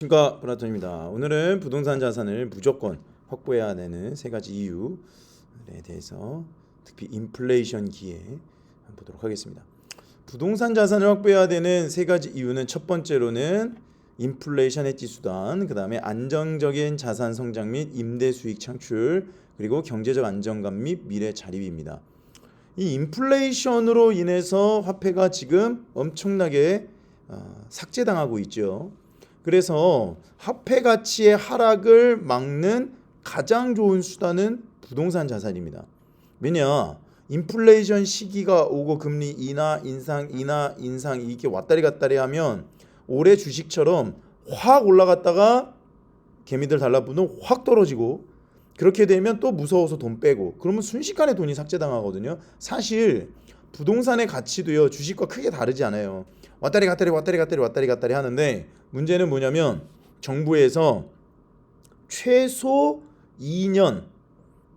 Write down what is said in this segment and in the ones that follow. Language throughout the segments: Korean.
안녕하십니까, 브라톤입니다. 오늘은 부동산 자산을 무조건 확보해야 되는 세 가지 이유에 대해서 특히 인플레이션기에 보도록 하겠습니다. 부동산 자산을 확보해야 되는 세 가지 이유는 첫 번째로는 인플레이션 해지 수단, 그 다음에 안정적인 자산 성장 및 임대 수익 창출, 그리고 경제적 안정감 및 미래 자립입니다. 이 인플레이션으로 인해서 화폐가 지금 엄청나게 삭제당하고 있죠. 그래서 화폐 가치의 하락을 막는 가장 좋은 수단은 부동산 자산입니다. 왜냐? 인플레이션 시기가 오고 금리 인하, 인상 이게 왔다리 갔다리 하면 올해 주식처럼 확 올라갔다가 개미들 달라붙는 확 떨어지고, 그렇게 되면 또 무서워서 돈 빼고, 그러면 순식간에 돈이 삭제당하거든요. 사실 부동산의 가치도요, 주식과 크게 다르지 않아요. 왔다리 갔다리 하는데, 문제는 뭐냐면 정부에서 최소 2년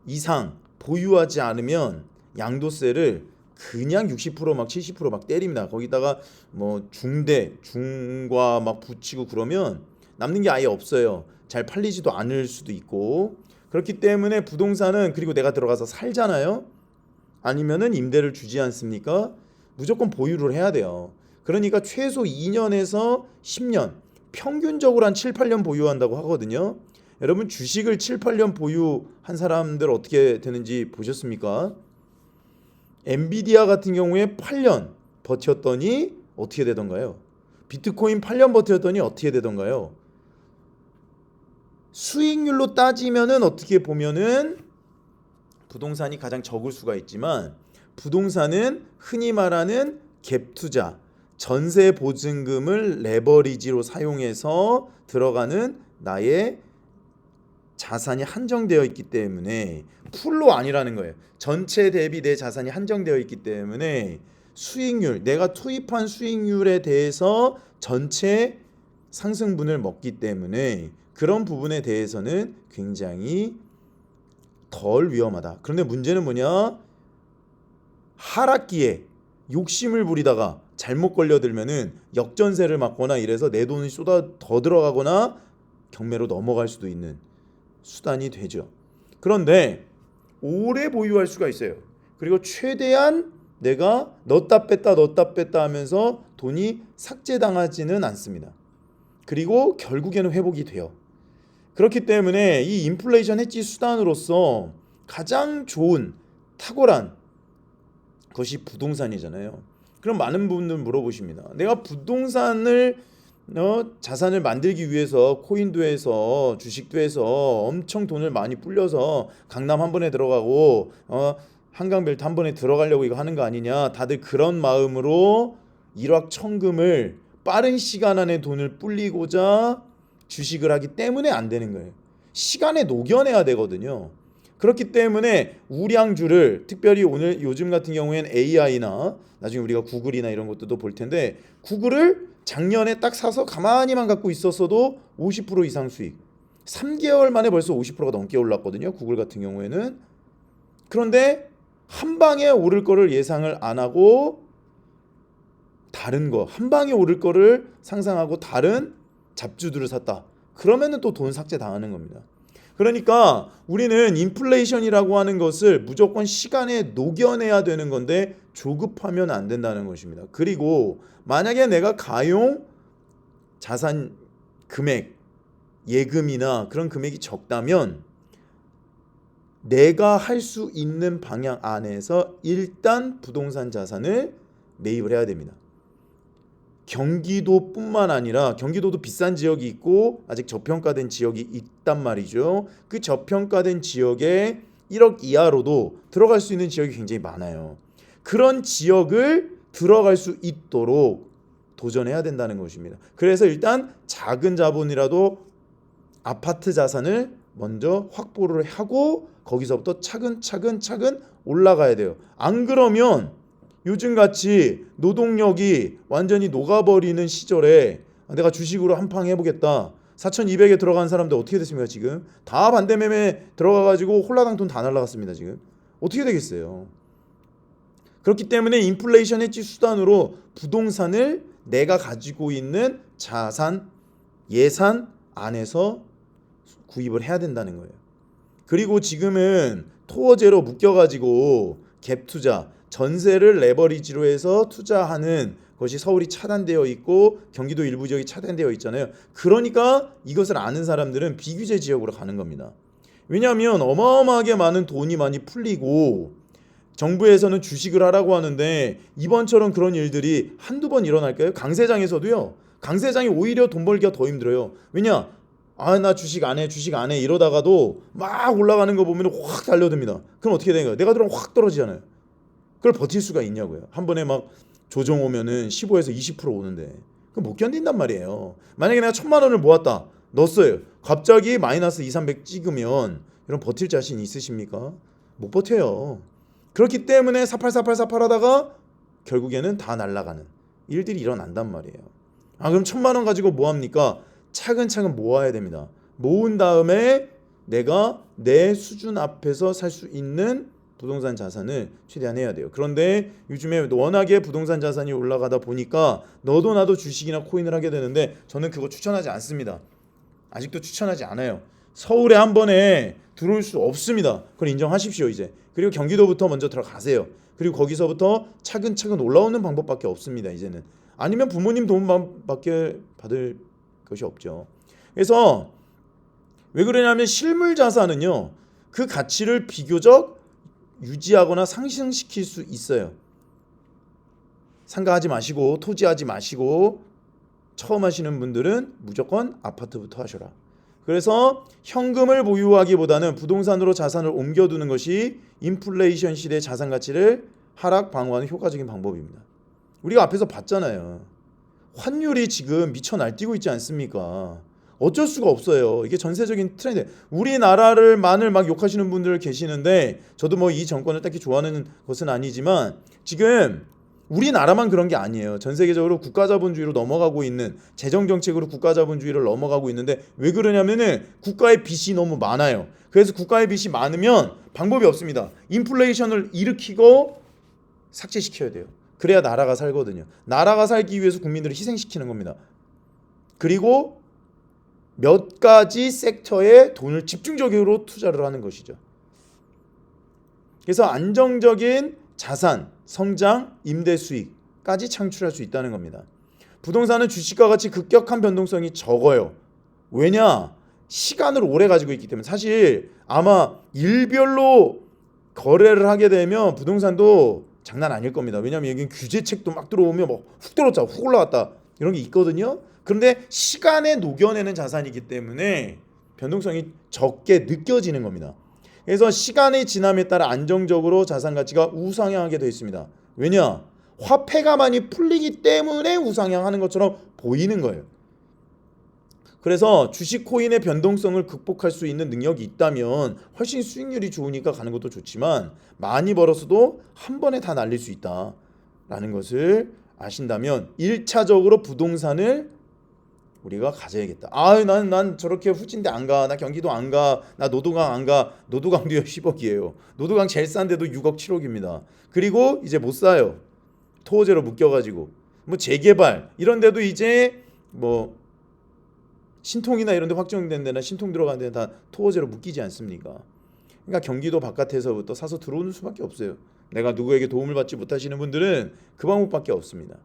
이상 보유하지 않으면 양도세를 그냥 60% 막 70% 때립니다. 거기다가 뭐 중과 막 붙이고 그러면 남는 게 아예 없어요. 잘 팔리지도 않을 수도 있고. 그렇기 때문에 부동산은, 그리고 내가 들어가서 살잖아요. 아니면은 임대를 주지 않습니까? 무조건 보유를 해야 돼요. 그러니까 최소 2년에서 10년, 평균적으로 한 7, 8년 보유한다고 하거든요. 여러분, 주식을 7, 8년 보유한 사람들 어떻게 되는지 보셨습니까? 엔비디아 같은 경우에 8년 버텼더니 어떻게 되던가요? 비트코인 8년 버텼더니 어떻게 되던가요? 수익률로 따지면은 어떻게 보면은 부동산이 가장 적을 수가 있지만, 부동산은 흔히 말하는 갭 투자, 전세 보증금을 레버리지로 사용해서 들어가는 나의 자산이 한정되어 있기 때문에, 풀로 아니라는 거예요. 전체 대비 내 자산이 한정되어 있기 때문에 수익률, 내가 투입한 수익률에 대해서 전체 상승분을 먹기 때문에 그런 부분에 대해서는 굉장히 덜 위험하다. 그런데 문제는 뭐냐? 하락기에 욕심을 부리다가 잘못 걸려들면은 역전세를 맞거나 이래서 내 돈이 쏟아 더 들어가거나 경매로 넘어갈 수도 있는 수단이 되죠. 그런데 오래 보유할 수가 있어요. 그리고 최대한 내가 넣었다 뺐다 하면서 돈이 삭제당하지는 않습니다. 그리고 결국에는 회복이 돼요. 그렇기 때문에 이 인플레이션 해지 수단으로서 가장 좋은 탁월한 것이 부동산이잖아요. 그럼 많은 분들 물어보십니다. 내가 부동산을 자산을 만들기 위해서 코인도 해서 주식도 해서 엄청 돈을 많이 불려서 강남 한 번에 들어가고 한강벨트 한 번에 들어가려고 이거 하는 거 아니냐. 다들 그런 마음으로 일확천금을 빠른 시간 안에 돈을 불리고자 주식을 하기 때문에 안 되는 거예요. 시간에 녹여내야 되거든요. 그렇기 때문에 우량주를, 특별히 오늘 요즘 같은 경우에는 AI나 나중에 우리가 구글이나 이런 것들도 볼 텐데, 구글을 작년에 딱 사서 가만히만 갖고 있었어도 50% 이상 수익, 3개월 만에 벌써 50%가 넘게 올랐거든요. 구글 같은 경우에는. 그런데 한 방에 오를 거를 예상을 안 하고 다른 거, 한 방에 오를 거를 상상하고 다른 잡주들을 샀다. 그러면은 또 돈 삭제 당하는 겁니다. 그러니까 우리는 인플레이션이라고 하는 것을 무조건 시간에 녹여내야 되는 건데 조급하면 안 된다는 것입니다. 그리고 만약에 내가 가용 자산 금액, 예금이나 그런 금액이 적다면 내가 할 수 있는 방향 안에서 일단 부동산 자산을 매입을 해야 됩니다. 경기도뿐만 아니라, 경기도도 비싼 지역이 있고 아직 저평가된 지역이 있단 말이죠. 그 저평가된 지역에 1억 이하로도 들어갈 수 있는 지역이 굉장히 많아요. 그런 지역을 들어갈 수 있도록 도전해야 된다는 것입니다. 그래서 일단 작은 자본이라도 아파트 자산을 먼저 확보를 하고 거기서부터 차근차근 올라가야 돼요. 안 그러면 요즘같이 노동력이 완전히 녹아버리는 시절에 내가 주식으로 한판 해보겠다, 4,200에 들어간 사람들 어떻게 됐습니까? 지금 다 반대매매 들어가가지고 홀라당 돈 다 날라갔습니다. 지금 어떻게 되겠어요? 그렇기 때문에 인플레이션 해지 수단으로 부동산을 내가 가지고 있는 자산, 예산, 안에서 구입을 해야 된다는 거예요. 그리고 지금은 토어제로 묶여가지고 갭 투자, 전세를 레버리지로 해서 투자하는 것이 서울이 차단되어 있고 경기도 일부 지역이 차단되어 있잖아요. 그러니까 이것을 아는 사람들은 비규제 지역으로 가는 겁니다. 왜냐하면 어마어마하게 많은 돈이 많이 풀리고 정부에서는 주식을 하라고 하는데 이번처럼 그런 일들이 한두 번 일어날까요? 강세장에서도요. 강세장이 오히려 돈 벌기가 더 힘들어요. 왜냐? 나 주식 안 해 이러다가도 막 올라가는 거 보면 확 달려듭니다. 그럼 어떻게 되는 거예요? 내가 들어오면 확 떨어지잖아요. 그걸 버틸 수가 있냐고요. 한 번에 막 조정 오면은 15에서 20% 오는데 그럼 못 견딘단 말이에요. 만약에 내가 1,000만 원을 모았다. 넣었어요. 갑자기 마이너스 2, 300 찍으면 여러분 버틸 자신 있으십니까? 못 버텨요. 그렇기 때문에 사팔 하다가 결국에는 다 날아가는 일들이 일어난단 말이에요. 그럼 1,000만 원 가지고 뭐 합니까? 차근차근 모아야 됩니다. 모은 다음에 내가 내 수준 앞에서 살 수 있는 부동산 자산을 최대한 해야 돼요. 그런데 요즘에 워낙에 부동산 자산이 올라가다 보니까 너도 나도 주식이나 코인을 하게 되는데 저는 그거 추천하지 않습니다. 아직도 추천하지 않아요. 서울에 한 번에 들어올 수 없습니다. 그걸 인정하십시오 이제. 그리고 경기도부터 먼저 들어가세요. 그리고 거기서부터 차근차근 올라오는 방법밖에 없습니다. 이제는. 아니면 부모님 도움밖에 받을 것이 없죠. 그래서 왜 그러냐면 실물 자산은요. 그 가치를 비교적 유지하거나 상승시킬 수 있어요. 상가하지 마시고 토지하지 마시고 처음 하시는 분들은 무조건 아파트부터 하셔라. 그래서 현금을 보유하기보다는 부동산으로 자산을 옮겨두는 것이 인플레이션 시대 자산 가치를 하락 방어하는 효과적인 방법입니다. 우리가 앞에서 봤잖아요. 환율이 지금 미쳐 날뛰고 있지 않습니까? 어쩔 수가 없어요. 이게 전세적인 트렌드. 우리나라를 만을 막 욕하시는 분들 계시는데 저도 뭐 이 정권을 딱히 좋아하는 것은 아니지만 지금 우리나라만 그런 게 아니에요. 전 세계적으로 국가자본주의로 넘어가고 있는 재정정책으로 국가자본주의를 넘어가고 있는데 왜 그러냐면은 국가의 빚이 너무 많아요. 그래서 국가의 빚이 많으면 방법이 없습니다. 인플레이션을 일으키고 삭제시켜야 돼요. 그래야 나라가 살거든요. 나라가 살기 위해서 국민들을 희생시키는 겁니다. 그리고 몇 가지 섹터에 돈을 집중적으로 투자를 하는 것이죠. 그래서 안정적인 자산, 성장, 임대 수익까지 창출할 수 있다는 겁니다. 부동산은 주식과 같이 급격한 변동성이 적어요. 왜냐? 시간을 오래 가지고 있기 때문에. 사실 아마 일별로 거래를 하게 되면 부동산도 장난 아닐 겁니다. 왜냐하면 여기 규제책도 막 들어오면 뭐 훅 들어왔다 훅 올라갔다 이런 게 있거든요. 그런데 시간에 녹여내는 자산이기 때문에 변동성이 적게 느껴지는 겁니다. 그래서 시간이 지남에 따라 안정적으로 자산 가치가 우상향하게 되어 있습니다. 왜냐? 화폐가 많이 풀리기 때문에 우상향하는 것처럼 보이는 거예요. 그래서 주식 코인의 변동성을 극복할 수 있는 능력이 있다면 훨씬 수익률이 좋으니까 가는 것도 좋지만 많이 벌었어도 한 번에 다 날릴 수 있다라는 것을 아신다면 1차적으로 부동산을 우리가 가져야겠다. 난 저렇게 후진대 안 가. 나 경기도 안 가. 나 노도강 안 가. 노도강도요 10억이에요. 노도강 제일 싼 데도 6억 7억입니다. 그리고 이제 못 사요. 토호제로 묶여가지고 뭐 재개발 이런 데도 이제 뭐 신통이나 이런 데 확정된 데나 신통 들어간 데는 다 토호제로 묶이지 않습니까? 그러니까 경기도 바깥에서부터 사서 들어오는 수밖에 없어요. 내가 누구에게 도움을 받지 못하시는 분들은 그 방법밖에 없습니다.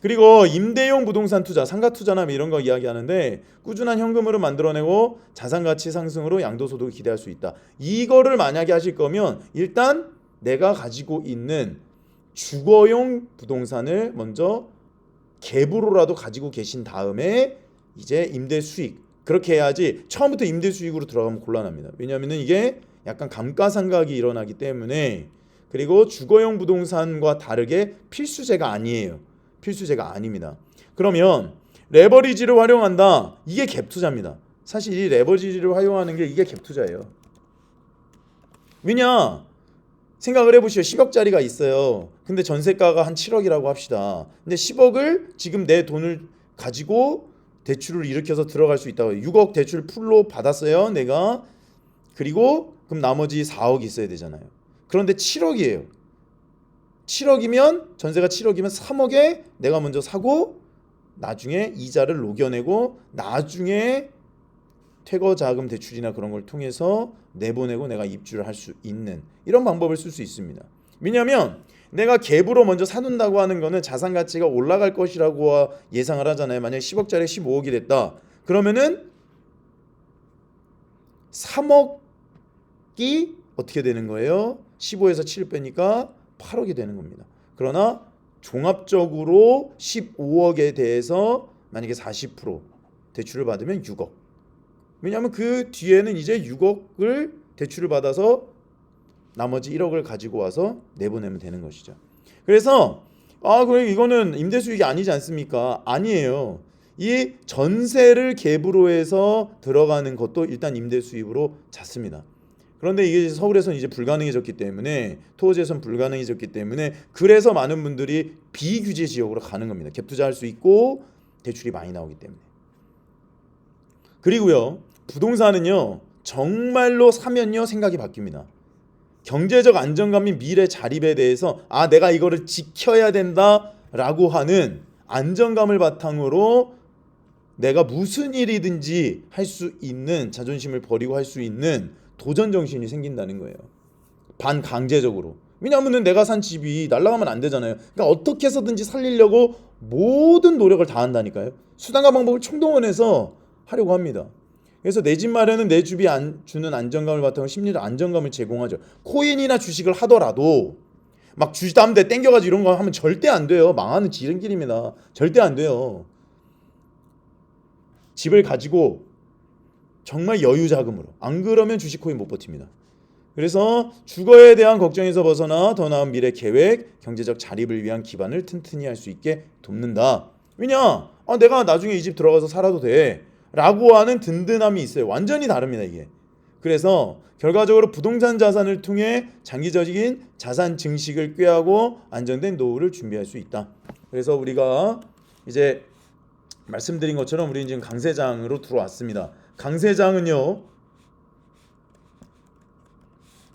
그리고 임대용 부동산 투자, 상가 투자나 이런 거 이야기하는데 꾸준한 현금으로 만들어내고 자산 가치 상승으로 양도소득을 기대할 수 있다. 이거를 만약에 하실 거면 일단 내가 가지고 있는 주거용 부동산을 먼저 갭으로라도 가지고 계신 다음에 이제 임대 수익 그렇게 해야지 처음부터 임대 수익으로 들어가면 곤란합니다. 왜냐하면 이게 약간 감가상각이 일어나기 때문에 그리고 주거용 부동산과 다르게 필수제가 아니에요. 필수제가 아닙니다. 그러면 레버리지를 활용한다. 이게 갭 투자입니다. 사실 이 레버리지를 활용하는 게 이게 갭 투자예요. 왜냐? 생각을 해보시오. 10억짜리가 있어요. 근데 전세가가 한 7억이라고 합시다. 근데 10억을 지금 내 돈을 가지고 대출을 일으켜서 들어갈 수 있다고. 6억 대출 풀로 받았어요. 내가. 그리고 그럼 나머지 4억 있어야 되잖아요. 그런데 7억이에요. 7억이면 전세가 7억이면 3억에 내가 먼저 사고 나중에 이자를 녹여내고 나중에 퇴거 자금 대출이나 그런 걸 통해서 내보내고 내가 입주를 할 수 있는 이런 방법을 쓸 수 있습니다. 왜냐하면 내가 갭으로 먼저 사둔다고 하는 거는 자산 가치가 올라갈 것이라고 예상을 하잖아요. 만약에 10억짜리 15억이 됐다. 그러면은 3억이 어떻게 되는 거예요? 15에서 7 빼니까 8억이 되는 겁니다. 그러나 종합적으로 15억에 대해서 만약에 40% 대출을 받으면 6억. 왜냐하면 그 뒤에는 이제 6억을 대출을 받아서 나머지 1억을 가지고 와서 내보내면 되는 것이죠. 그래서 그래 이거는 임대 수익이 아니지 않습니까? 아니에요. 이 전세를 갭으로 해서 들어가는 것도 일단 임대 수입으로 잡습니다. 그런데 이게 서울에서는 이제 불가능해졌기 때문에 토지에선 불가능해졌기 때문에 그래서 많은 분들이 비규제 지역으로 가는 겁니다. 갭 투자할 수 있고 대출이 많이 나오기 때문에. 그리고요 부동산은요 정말로 사면요 생각이 바뀝니다. 경제적 안정감 및 미래 자립에 대해서 내가 이거를 지켜야 된다라고 하는 안정감을 바탕으로 내가 무슨 일이든지 할 수 있는 자존심을 버리고 할 수 있는 도전 정신이 생긴다는 거예요. 반강제적으로. 왜냐하면 내가 산 집이 날아가면 안 되잖아요. 그러니까 어떻게 해서든지 살리려고 모든 노력을 다한다니까요. 수단과 방법을 총동원해서 하려고 합니다. 그래서 내 집 마련은 내 집이 주는 안정감을 바탕으로 심리적 안정감을 제공하죠. 코인이나 주식을 하더라도 막 주담대 땡겨가지고 이런 거 하면 절대 안 돼요. 망하는 지름길입니다. 절대 안 돼요. 집을 가지고 정말 여유 자금으로 안 그러면 주식 코인 못 버팁니다. 그래서 주거에 대한 걱정에서 벗어나 더 나은 미래 계획, 경제적 자립을 위한 기반을 튼튼히 할 수 있게 돕는다. 왜냐? 내가 나중에 이 집 들어가서 살아도 돼 라고 하는 든든함이 있어요. 완전히 다릅니다 이게. 그래서 결과적으로 부동산 자산을 통해 장기적인 자산 증식을 꾀하고 안정된 노후를 준비할 수 있다. 그래서 우리가 이제 말씀드린 것처럼 우리는 지금 강세장으로 들어왔습니다. 강세장은요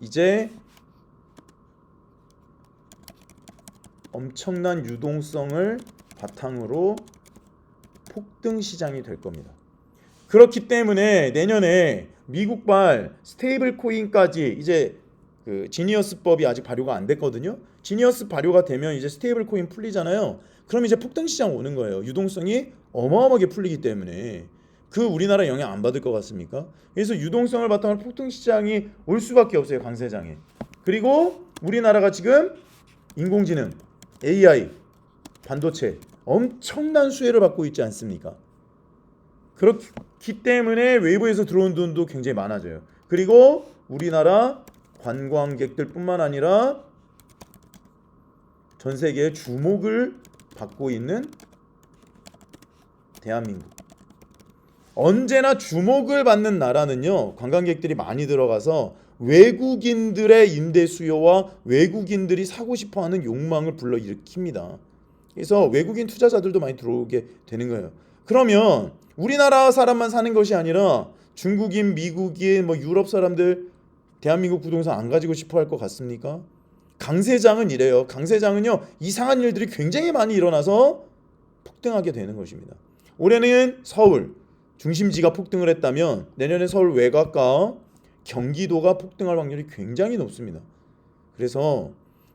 이제 엄청난 유동성을 바탕으로 폭등 시장이 될 겁니다. 그렇기 때문에 내년에 미국발 스테이블 코인까지 이제 그 지니어스법이 아직 발효가 안 됐거든요. 지니어스 발효가 되면 이제 스테이블 코인 풀리잖아요. 그럼 이제 폭등 시장 오는 거예요. 유동성이 어마어마하게 풀리기 때문에 그 우리나라 영향 안 받을 것 같습니까? 그래서 유동성을 바탕으로 폭등 시장이 올 수밖에 없어요. 강세장에. 그리고 우리나라가 지금 인공지능, AI, 반도체 엄청난 수혜를 받고 있지 않습니까? 그렇기 때문에 외부에서 들어온 돈도 굉장히 많아져요. 그리고 우리나라 관광객들 뿐만 아니라 전 세계의 주목을 받고 있는 대한민국. 언제나 주목을 받는 나라는요 관광객들이 많이 들어가서 외국인들의 임대 수요와 외국인들이 사고 싶어하는 욕망을 불러일으킵니다. 그래서 외국인 투자자들도 많이 들어오게 되는 거예요. 그러면 우리나라 사람만 사는 것이 아니라 중국인, 미국인, 유럽 사람들 대한민국 부동산 안 가지고 싶어 할 것 같습니까? 강세장은 이래요. 강세장은요 이상한 일들이 굉장히 많이 일어나서 폭등하게 되는 것입니다. 올해는 서울 중심지가 폭등을 했다면 내년에 서울 외곽과 경기도가 폭등할 확률이 굉장히 높습니다. 그래서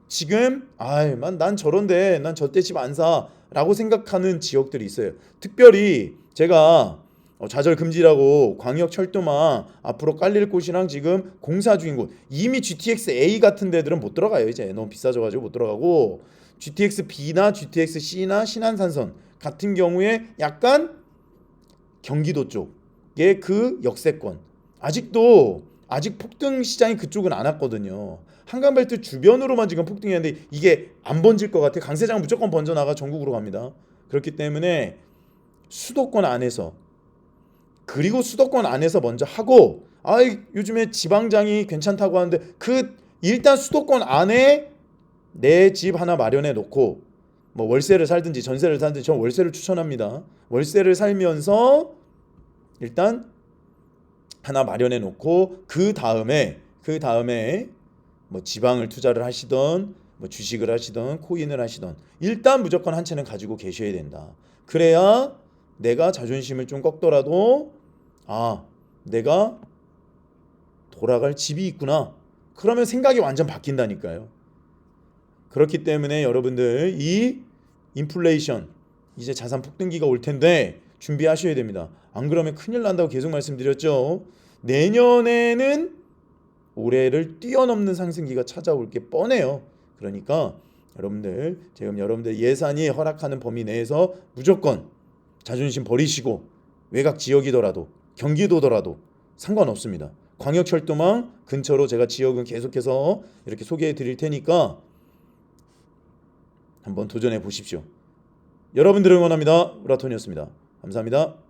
지금 난 저런데 난 저때 집 안 사라고 생각하는 지역들이 있어요. 특별히 제가 좌절금지라고 광역철도망 앞으로 깔릴 곳이랑 지금 공사 중인 곳, 이미 GTX A 같은 데들은 못 들어가요. 이제 너무 비싸져가지고 못 들어가고 GTX B나 GTX C나 신안산선 같은 경우에 약간 경기도 쪽의 그 역세권 아직 폭등 시장이 그쪽은 안 왔거든요. 한강벨트 주변으로만 지금 폭등했는데 이게 안 번질 것 같아요. 강세장은 무조건 번져나가 전국으로 갑니다. 그렇기 때문에 수도권 안에서 먼저 하고 요즘에 지방장이 괜찮다고 하는데 일단 수도권 안에 내 집 하나 마련해 놓고 월세를 살든지 전세를 살든지 저는 월세를 추천합니다. 월세를 살면서 일단 하나 마련해 놓고 그 다음에 지방을 투자를 하시던 주식을 하시던 코인을 하시던 일단 무조건 한 채는 가지고 계셔야 된다. 그래야 내가 자존심을 좀 꺾더라도 내가 돌아갈 집이 있구나. 그러면 생각이 완전 바뀐다니까요. 그렇기 때문에 여러분들 이 인플레이션 이제 자산 폭등기가 올 텐데 준비하셔야 됩니다. 안 그러면 큰일 난다고 계속 말씀드렸죠. 내년에는 올해를 뛰어넘는 상승기가 찾아올 게 뻔해요. 그러니까 여러분들 지금 여러분들 예산이 허락하는 범위 내에서 무조건 자존심 버리시고 외곽 지역이더라도 경기도더라도 상관없습니다. 광역철도망 근처로 제가 지역은 계속해서 이렇게 소개해 드릴 테니까 한번 도전해 보십시오. 여러분들을 응원합니다. 우라톤이었습니다. 감사합니다.